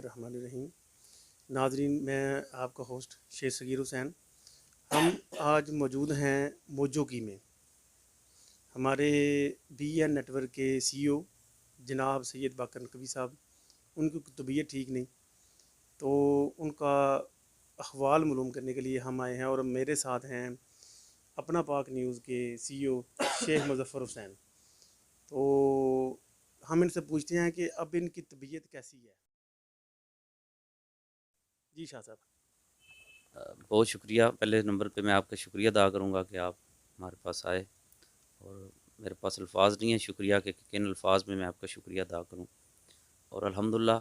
الرحمن الرحیم۔ ناظرین، میں آپ کا ہوسٹ شیخ صغیر حسین۔ ہم آج موجود ہیں موجوکی میں۔ ہمارے بی این نیٹ ورک کے سی او جناب سید باقر نقوی صاحب، ان کی طبیعت ٹھیک نہیں، تو ان کا احوال معلوم کرنے کے لیے ہم آئے ہیں، اور میرے ساتھ ہیں اپنا پاک نیوز کے سی او شیخ مظفر حسین۔ تو ہم ان سے پوچھتے ہیں کہ اب ان کی طبیعت کیسی ہے۔ جی شاہ صاحب۔ بہت شکریہ۔ پہلے نمبر پہ میں آپ کا شکریہ ادا کروں گا کہ آپ ہمارے پاس آئے، اور میرے پاس الفاظ نہیں ہیں شکریہ کہ کن الفاظ میں آپ کا شکریہ ادا کروں۔ اور الحمدللہ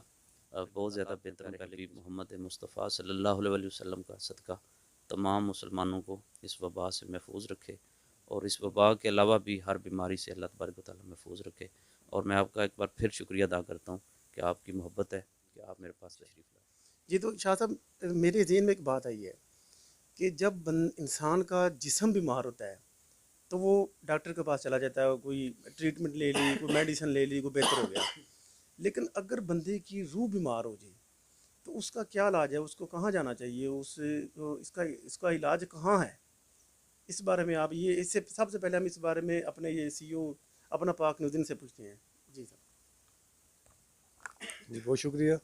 بہت زیادہ بہتر ہے کہ محمد مصطفیٰ صلی اللہ علیہ وسلم کا صدقہ تمام مسلمانوں کو اس وبا سے محفوظ رکھے، اور اس وبا کے علاوہ بھی ہر بیماری سے اللہ تبارک و تعالیٰ محفوظ رکھے۔ اور میں آپ کا ایک بار پھر شکریہ ادا کرتا ہوں کہ آپ کی محبت ہے کہ آپ میرے پاس تشریف لائے۔ جی تو شاہ صاحب، میرے ذہن میں ایک بات آئی ہے کہ جب انسان کا جسم بیمار ہوتا ہے تو وہ ڈاکٹر کے پاس چلا جاتا ہے، کوئی ٹریٹمنٹ لے لی، کوئی میڈیسن لے لی، کوئی بہتر ہو گیا۔ لیکن اگر بندے کی روح بیمار ہو جائے تو اس کا کیا علاج ہے؟ اس کو کہاں جانا چاہیے؟ اس کا علاج کہاں ہے؟ اس بارے میں آپ اس سے سب سے پہلے ہم اس بارے میں اپنے یہ سی او اپنا پاک نوزن سے پوچھتے ہیں۔ جی صاحب۔ جی بہت شکریہ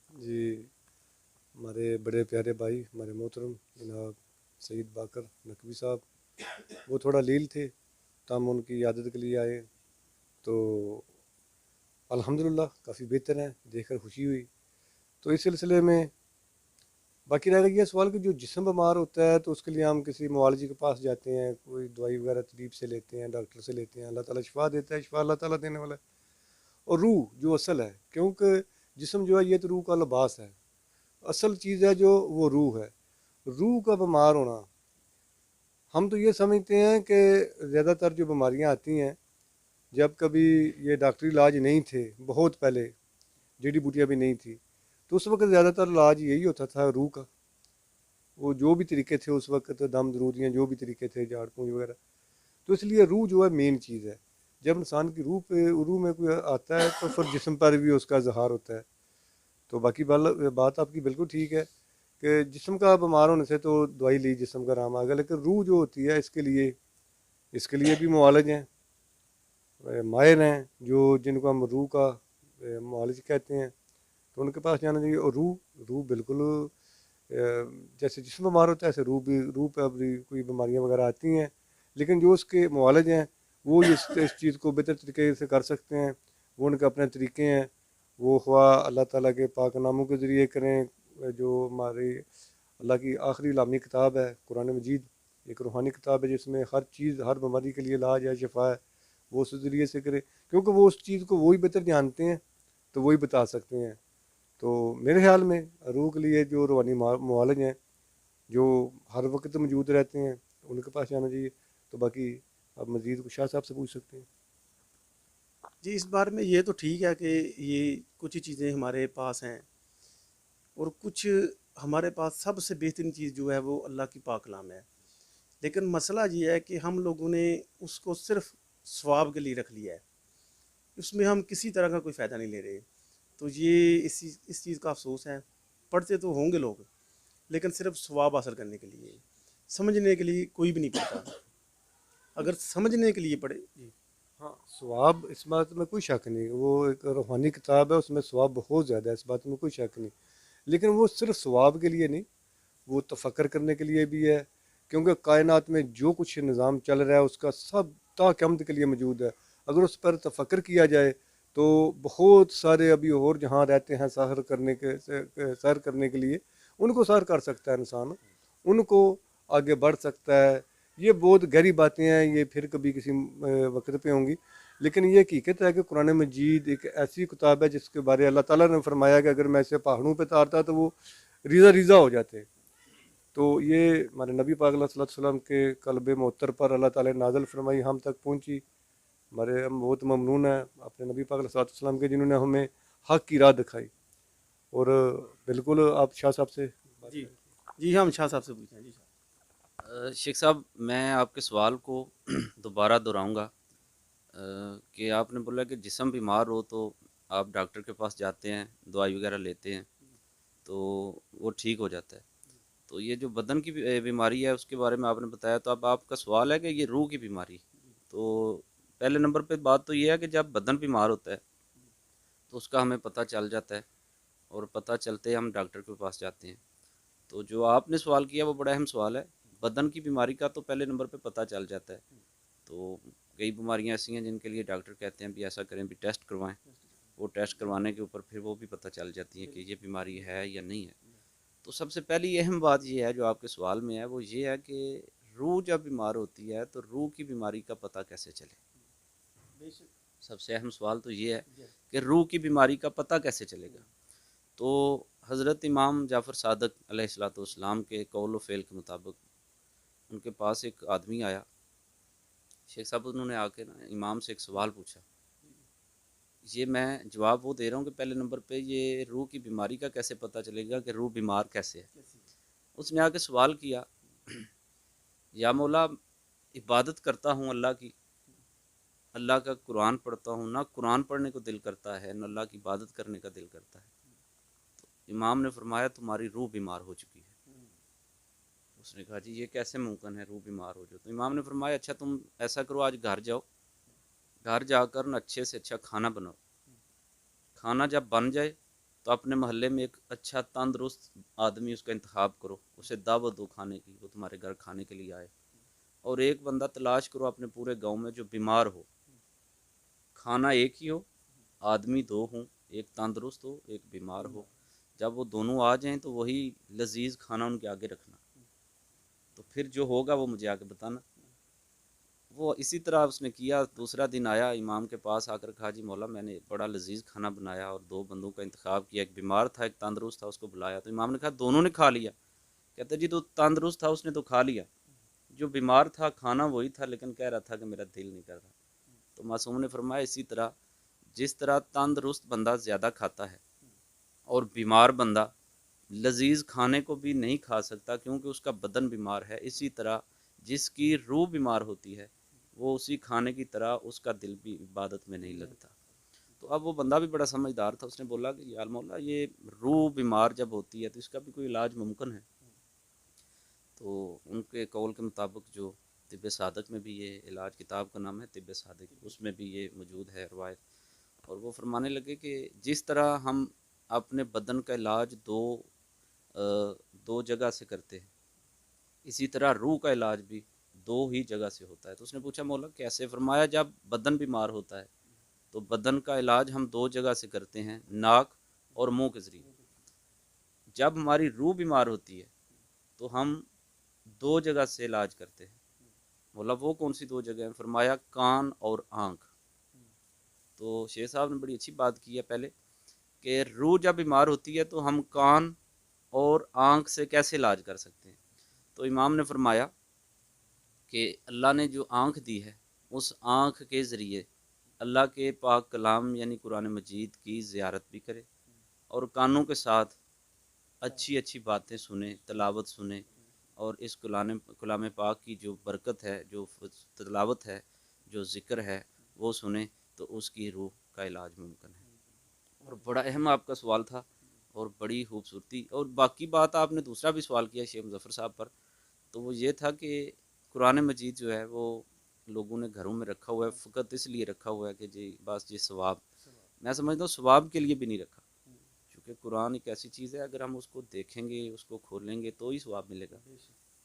جی، ہمارے بڑے پیارے بھائی ہمارے محترم جناب سید باقر نقوی صاحب، وہ تھوڑا لیل تھے، تاہم ان کی عادت کے لیے آئے تو الحمدللہ کافی بہتر ہیں، دیکھ کر خوشی ہوئی۔ تو اس سلسلے میں باقی رہ گیا یہ سوال کہ جو جسم بیمار ہوتا ہے تو اس کے لیے ہم کسی معالجی کے پاس جاتے ہیں، کوئی دوائی وغیرہ طبیب سے لیتے ہیں، ڈاکٹر سے لیتے ہیں، اللہ تعالیٰ شفا دیتا ہے، شفا اللہ تعالیٰ دینے والا ہے۔ اور روح جو اصل ہے، کیونکہ جسم جو ہے یہ تو روح کا لباس ہے، اصل چیز ہے جو وہ روح ہے۔ روح کا بیمار ہونا، ہم تو یہ سمجھتے ہیں کہ زیادہ تر جو بیماریاں آتی ہیں، جب کبھی یہ ڈاکٹری علاج نہیں تھے، بہت پہلے جڑی بوٹیاں بھی نہیں تھی، تو اس وقت زیادہ تر علاج یہی ہوتا تھا روح کا۔ وہ جو بھی طریقے تھے اس وقت، دم درودیاں جو بھی طریقے تھے، جھاڑ پونچھ وغیرہ، تو اس لیے روح جو ہے مین چیز ہے۔ جب انسان کی روح میں کوئی آتا ہے تو پھر جسم پر بھی اس کا اظہار ہوتا ہے۔ تو باقی بات آپ کی بالکل ٹھیک ہے کہ جسم کا بیمار ہونے سے تو دوائی لی، جسم کا آرام آ گیا، لیکن روح جو ہوتی ہے اس کے لیے بھی معالج ہیں، ماہر ہیں، جن کو ہم روح کا معالج کہتے ہیں، تو ان کے پاس جانا چاہیے۔ اور روح بالکل جیسے جسم بیمار ہوتا ہے ایسے روح پہ بھی کوئی بیماریاں وغیرہ آتی ہیں، لیکن جو اس کے معالج ہیں وہ اس چیز کو بہتر طریقے سے کر سکتے ہیں، وہ ان کے اپنے طریقے ہیں، وہ خواہ اللہ تعالیٰ کے پاک ناموں کے ذریعے کریں، جو ہماری اللہ کی آخری لامی کتاب ہے قرآن مجید، ایک روحانی کتاب ہے جس میں ہر چیز، ہر بیماری کے لیے علاج ہے، شفا ہے، وہ اس ذریعے سے کرے، کیونکہ وہ اس چیز کو وہی بہتر جانتے ہیں تو وہی بتا سکتے ہیں۔ تو میرے خیال میں روح کے لیے جو روحانی معالج ہیں جو ہر وقت موجود رہتے ہیں ان کے پاس جانا چاہیے۔ تو باقی آپ مزید شاہ صاحب سے پوچھ سکتے ہیں۔ جی اس بارے میں یہ تو ٹھیک ہے کہ یہ کچھ چیزیں ہمارے پاس ہیں، اور کچھ ہمارے پاس سب سے بہترین چیز جو ہے وہ اللہ کی پاک کلام ہے، لیکن مسئلہ یہ ہے کہ ہم لوگوں نے اس کو صرف ثواب کے لیے رکھ لیا ہے، اس میں ہم کسی طرح کا کوئی فائدہ نہیں لے رہے۔ تو یہ اس چیز کا افسوس ہے۔ پڑھتے تو ہوں گے لوگ، لیکن صرف ثواب حاصل کرنے کے لیے، سمجھنے کے لیے کوئی بھی نہیں پڑھتا۔ اگر سمجھنے کے لیے پڑھے جی ہاں، ثواب اس بات میں کوئی شک نہیں، وہ ایک روحانی کتاب ہے، اس میں ثواب بہت زیادہ ہے، اس بات میں کوئی شک نہیں، لیکن وہ صرف ثواب کے لیے نہیں، وہ تفکر کرنے کے لیے بھی ہے، کیونکہ کائنات میں جو کچھ نظام چل رہا ہے اس کا سب تا قیامت کے لیے موجود ہے۔ اگر اس پر تفکر کیا جائے تو بہت سارے ابھی اور جہاں رہتے ہیں سیر کرنے کے لیے، ان کو سیر کر سکتا ہے انسان، ان کو آگے بڑھ سکتا ہے۔ یہ بہت گہری باتیں ہیں، یہ پھر کبھی کسی وقت پہ ہوں گی، لیکن یہ حقیقت ہے کہ قرآن مجید ایک ایسی کتاب ہے جس کے بارے اللہ تعالیٰ نے فرمایا کہ اگر میں اسے پہاڑوں پہ اتارتا تو وہ ریزہ ریزہ ہو جاتے۔ تو یہ ہمارے نبی پاک علیہ وسلم کے قلب معطر پر اللہ تعالیٰ نے نازل فرمائی، ہم تک پہنچی، ہم بہت ممنون ہیں اپنے نبی پاک علیہ وسلم کے جنہوں نے ہمیں حق کی راہ دکھائی۔ اور بالکل آپ شاہ صاحب سے جی جی ہم شاہ صاحب سے پوچھیں۔ جی شیخ صاحب، میں آپ کے سوال کو دوبارہ دہراؤں گا کہ آپ نے بولا کہ جسم بیمار ہو تو آپ ڈاکٹر کے پاس جاتے ہیں، دوائی وغیرہ لیتے ہیں، تو وہ ٹھیک ہو جاتا ہے. تو یہ جو بدن کی بیماری ہے اس کے بارے میں آپ نے بتایا. تو اب آپ کا سوال ہے کہ یہ روح کی بیماری. تو پہلے نمبر پہ بات تو یہ ہے کہ جب بدن بیمار ہوتا ہے تو اس کا ہمیں پتہ چل جاتا ہے اور پتہ چلتے ہم ڈاکٹر کے پاس جاتے ہیں. تو جو آپ نے سوال کیا وہ بڑا اہم سوال ہے. بدن کی بیماری کا تو پہلے نمبر پہ پتہ چل جاتا ہے. تو کئی بیماریاں ایسی ہیں جن کے لیے ڈاکٹر کہتے ہیں بھی ایسا کریں بھی ٹیسٹ کروائیں. وہ ٹیسٹ کروانے کے اوپر پھر وہ بھی پتہ چل جاتی ہے کہ یہ بیماری ہے یا نہیں ہے. تو سب سے پہلی اہم بات یہ ہے جو آپ کے سوال میں ہے وہ یہ ہے کہ روح جب بیمار ہوتی ہے تو روح کی بیماری کا پتہ کیسے چلے. سب سے اہم سوال تو یہ ہے کہ روح کی بیماری کا پتہ کیسے چلے گا. تو حضرت امام جعفر صادق علیہ الصلوۃ والسلام کے قول و فعل کے مطابق ان کے پاس ایک آدمی آیا. شیخ صاحب انہوں نے آ کے نا امام سے ایک سوال پوچھا. یہ میں جواب وہ دے رہا ہوں کہ پہلے نمبر پہ یہ روح کی بیماری کا کیسے پتہ چلے گا کہ روح بیمار کیسے ہے. اس نے آ کے سوال کیا یا مولا عبادت کرتا ہوں اللہ کی, اللہ کا قرآن پڑھتا ہوں, نہ قرآن پڑھنے کو دل کرتا ہے نہ اللہ کی عبادت کرنے کا دل کرتا ہے. تو امام نے فرمایا تمہاری روح بیمار ہو چکی ہے. اس نے کہا جی یہ کیسے ممکن ہے روح بیمار ہو جائے. تو امام نے فرمایا اچھا تم ایسا کرو آج گھر جاؤ, گھر جا کر نہ اچھے سے اچھا کھانا بناؤ. کھانا جب بن جائے تو اپنے محلے میں ایک اچھا تندرست آدمی اس کا انتخاب کرو, اسے دعوت دو کھانے کی, وہ تمہارے گھر کھانے کے لیے آئے. اور ایک بندہ تلاش کرو اپنے پورے گاؤں میں جو بیمار ہو, کھانا ایک ہی ہو, آدمی دو ہوں, ایک تندرست ہو ایک بیمار ہو. جب وہ دونوں آ جائیں تو وہی لذیذ کھانا ان کے آگے رکھنا, تو پھر جو ہوگا وہ مجھے آگے بتانا. وہ اسی طرح اس نے کیا. دوسرا دن آیا امام کے پاس آ کر کہا جی مولا میں نے بڑا لذیذ کھانا بنایا اور دو بندوں کا انتخاب کیا, ایک بیمار تھا ایک تندرست تھا, اس کو بلایا. تو امام نے کہا دونوں نے کھا لیا. کہتے جی تو تندرست تھا اس نے تو کھا لیا, جو بیمار تھا کھانا وہی تھا لیکن کہہ رہا تھا کہ میرا دل نہیں کر رہا. تو معصوم نے فرمایا اسی طرح جس طرح تندرست بندہ زیادہ کھاتا ہے اور بیمار بندہ لذیذ کھانے کو بھی نہیں کھا سکتا کیونکہ اس کا بدن بیمار ہے, اسی طرح جس کی روح بیمار ہوتی ہے وہ اسی کھانے کی طرح اس کا دل بھی عبادت میں نہیں لگتا. تو اب وہ بندہ بھی بڑا سمجھدار تھا, اس نے بولا کہ یا مولا یہ روح بیمار جب ہوتی ہے تو اس کا بھی کوئی علاج ممکن ہے. تو ان کے قول کے مطابق جو طب صادق میں بھی یہ علاج, کتاب کا نام ہے طب صادق, اس میں بھی یہ موجود ہے روایت. اور وہ فرمانے لگے کہ جس طرح ہم اپنے بدن کا علاج دو جگہ سے کرتے ہیں اسی طرح روح کا علاج بھی دو ہی جگہ سے ہوتا ہے. تو اس نے پوچھا مولا کیسے؟ فرمایا جب بدن بیمار ہوتا ہے تو بدن کا علاج ہم دو جگہ سے کرتے ہیں, ناک اور منہ کے ذریعے. جب ہماری روح بیمار ہوتی ہے تو ہم دو جگہ سے علاج کرتے ہیں. مولا وہ کون سی دو جگہ ہیں؟ فرمایا کان اور آنکھ. تو شیخ صاحب نے بڑی اچھی بات کی ہے پہلے کہ روح جب بیمار ہوتی ہے تو ہم کان اور آنکھ سے کیسے علاج کر سکتے ہیں. تو امام نے فرمایا کہ اللہ نے جو آنکھ دی ہے اس آنکھ کے ذریعے اللہ کے پاک کلام یعنی قرآن مجید کی زیارت بھی کرے اور کانوں کے ساتھ اچھی اچھی باتیں سنیں, تلاوت سنیں, اور اس کلام پاک کی جو برکت ہے, جو تلاوت ہے, جو ذکر ہے وہ سنیں تو اس کی روح کا علاج ممکن ہے. اور بڑا اہم آپ کا سوال تھا اور بڑی خوبصورتی. اور باقی بات آپ نے دوسرا بھی سوال کیا شیخ مظفر صاحب پر, تو وہ یہ تھا کہ قرآن مجید جو ہے وہ لوگوں نے گھروں میں رکھا ہوا ہے فقط اس لیے رکھا ہوا ہے کہ جی بس جی ثواب. میں سمجھتا ہوں ثواب کے لیے بھی نہیں رکھا, کیونکہ قرآن ایک ایسی چیز ہے اگر ہم اس کو دیکھیں گے اس کو کھولیں گے تو ہی ثواب ملے گا.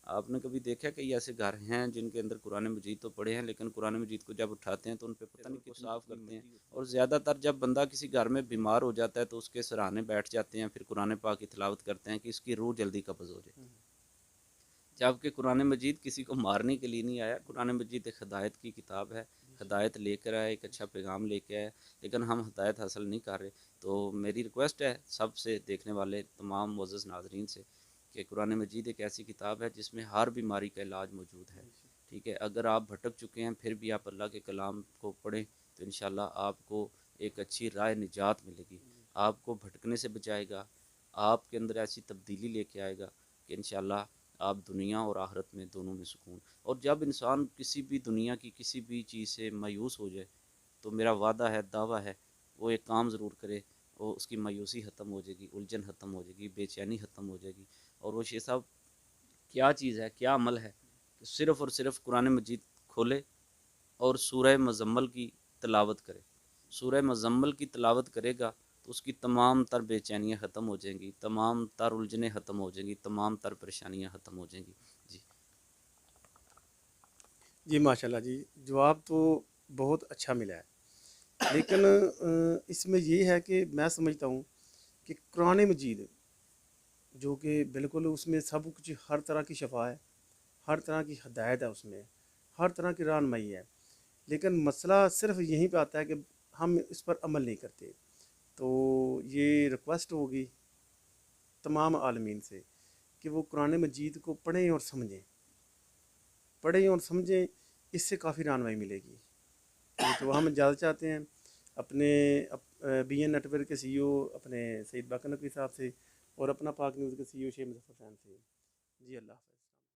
آپ نے کبھی دیکھا کہ ایسے گھر ہیں جن کے اندر قرآن مجید تو پڑھے ہیں لیکن قرآن مجید کو جب اٹھاتے ہیں تو ان پہ پتہ نہیں کچھ صاف کرتے ہیں. اور زیادہ تر جب بندہ کسی گھر میں بیمار ہو جاتا ہے تو اس کے سراہنے بیٹھ جاتے ہیں, پھر قرآن پاک کی تلاوت کرتے ہیں کہ اس کی روح جلدی قبض ہو جائے. جبکہ قرآن مجید کسی کو مارنے کے لیے نہیں آیا. قرآن مجید ایک ہدایت کی کتاب ہے, ہدایت لے کر آئے, ایک اچھا پیغام لے کے آئے, لیکن ہم ہدایت حاصل نہیں کر رہے. تو میری ریکویسٹ ہے سب سے, دیکھنے والے تمام معزز ناظرین سے, کہ قرآن مجید ایک ایسی کتاب ہے جس میں ہر بیماری کا علاج موجود ہے. ٹھیک ہے, اگر آپ بھٹک چکے ہیں پھر بھی آپ اللہ کے کلام کو پڑھیں تو انشاءاللہ آپ کو ایک اچھی رائے نجات ملے گی, آپ کو بھٹکنے سے بچائے گا, آپ کے اندر ایسی تبدیلی لے کے آئے گا کہ انشاءاللہ آپ دنیا اور آخرت میں دونوں میں سکون. اور جب انسان کسی بھی دنیا کی کسی بھی چیز سے مایوس ہو جائے تو میرا وعدہ ہے, دعویٰ ہے, وہ ایک کام ضرور کرے وہ اس کی مایوسی ختم ہو جائے گی، الجھن ختم ہو جائے گی، بے چینی ختم ہو جائے گی. اور وہ شیخ صاحب کیا چیز ہے، کیا عمل ہے کہ صرف اور صرف قرآن مجید کھولے اور سورہ مزمل کی تلاوت کرے. سورہ مزمل کی تلاوت کرے گا تو اس کی تمام تر بے چینیاں ختم ہو جائیں گی، تمام تر الجھنیں ختم ہو جائیں گی، تمام تر پریشانیاں ختم ہو جائیں گی. جی جی ماشاءاللہ جی، جواب تو بہت اچھا ملا ہے. لیکن اس میں یہ ہے کہ میں سمجھتا ہوں کہ قرآن مجید جو کہ بالکل اس میں سب کچھ، ہر طرح کی شفا ہے، ہر طرح کی ہدایت ہے، اس میں ہر طرح کی رہنمائی ہے. لیکن مسئلہ صرف یہیں پہ آتا ہے کہ ہم اس پر عمل نہیں کرتے. تو یہ ریکویسٹ ہوگی تمام عالمین سے کہ وہ قرآن مجید کو پڑھیں اور سمجھیں، پڑھیں اور سمجھیں. اس سے کافی رہنمائی ملے گی. تو ہم اجازت چاہتے ہیں اپنے بی این نیٹ ورک کے سی او اپنے سعید باقر نقوی صاحب سے، اور اپنا پاک نیوز کے سی او شیخ مظفر خان سے. جی اللہ حافظ.